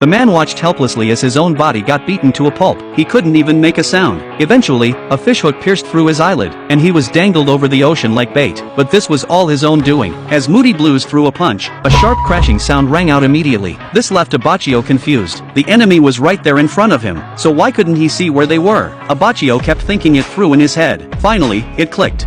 The man watched helplessly as his own body got beaten to a pulp. He couldn't even make a sound. Eventually, a fishhook pierced through his eyelid, and he was dangled over the ocean like bait. But this was all his own doing. As Moody Blues threw a punch, a sharp crashing sound rang out immediately. This left Abacchio confused. The enemy was right there in front of him, so why couldn't he see where they were? Abacchio kept thinking it through in his head. Finally, it clicked.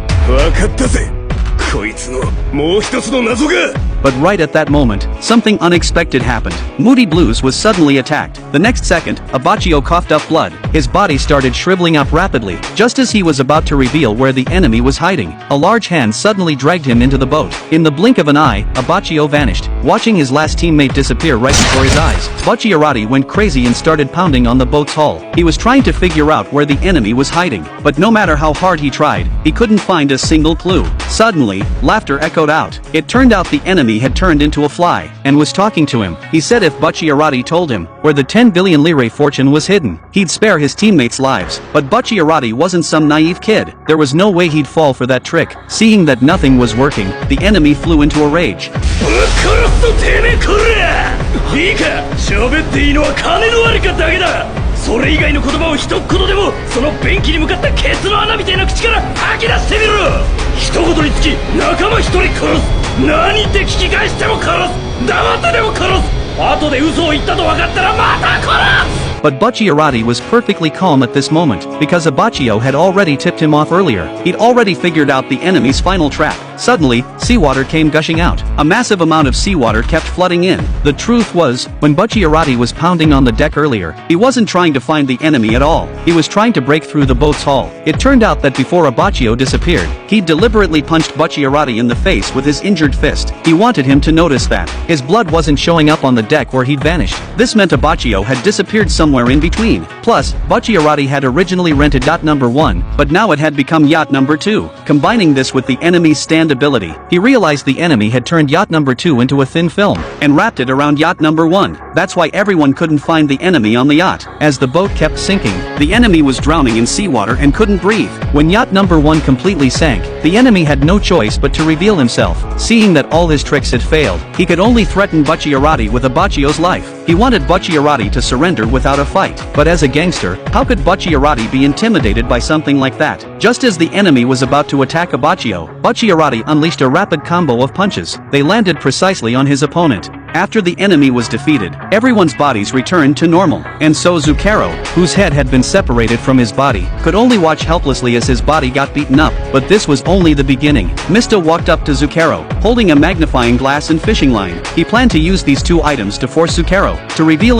But right at that moment, something unexpected happened. Moody Blues was suddenly attacked. The next second, Abacchio coughed up blood. His body started shriveling up rapidly. Just as he was about to reveal where the enemy was hiding, a large hand suddenly dragged him into the boat. In the blink of an eye, Abacchio vanished, watching his last teammate disappear right before his eyes. Bacchiarati went crazy and started pounding on the boat's hull. He was trying to figure out where the enemy was hiding, but no matter how hard he tried, he couldn't find a single clue. Suddenly, laughter echoed out. It turned out the enemy had turned into a fly, and was talking to him. He said if Bacchiarati told him where the 10 billion lire fortune was hidden, he'd spare his teammates' lives. But Bacchiarati wasn't some naive kid. There was no way he'd fall for that trick. Seeing that nothing was working, the enemy flew into a rage. But Bacchiarati was perfectly calm at this moment, because Abacchio had already tipped him off earlier. He'd already figured out the enemy's final trap. Suddenly, seawater came gushing out. A massive amount of seawater kept flooding in. The truth was, when Bacchiarati was pounding on the deck earlier, he wasn't trying to find the enemy at all. He was trying to break through the boat's hull. It turned out that before Abacchio disappeared, he deliberately punched Bacchiarati in the face with his injured fist. He wanted him to notice that his blood wasn't showing up on the deck where he'd vanished. This meant Abacchio had disappeared somewhere in between. Plus, Bacchiarati had originally rented yacht number 1, but now it had become yacht number 2. Combining this with the enemy's stand ability, he realized the enemy had turned yacht number 2 into a thin film, and wrapped it around yacht number 1. That's why everyone couldn't find the enemy on the yacht. As the boat kept sinking, the enemy was drowning in seawater and couldn't breathe. When yacht number 1 completely sank, the enemy had no choice but to reveal himself. Seeing that all his tricks had failed, he could only threaten Bacchiarati with Abacchio's life. He wanted Bacchiarati to surrender without a fight. But as a gangster, how could Bacchiarati be intimidated by something like that? Just as the enemy was about to attack Abacchio, Bacchiarati unleashed a rapid combo of punches. They landed precisely on his opponent. After the enemy was defeated, everyone's bodies returned to normal, and so Zucchero, whose head had been separated from his body, could only watch helplessly as his body got beaten up. But this was only the beginning. Mista walked up to Zucchero, holding a magnifying glass and fishing line. He planned to use these two items to force Zucchero to reveal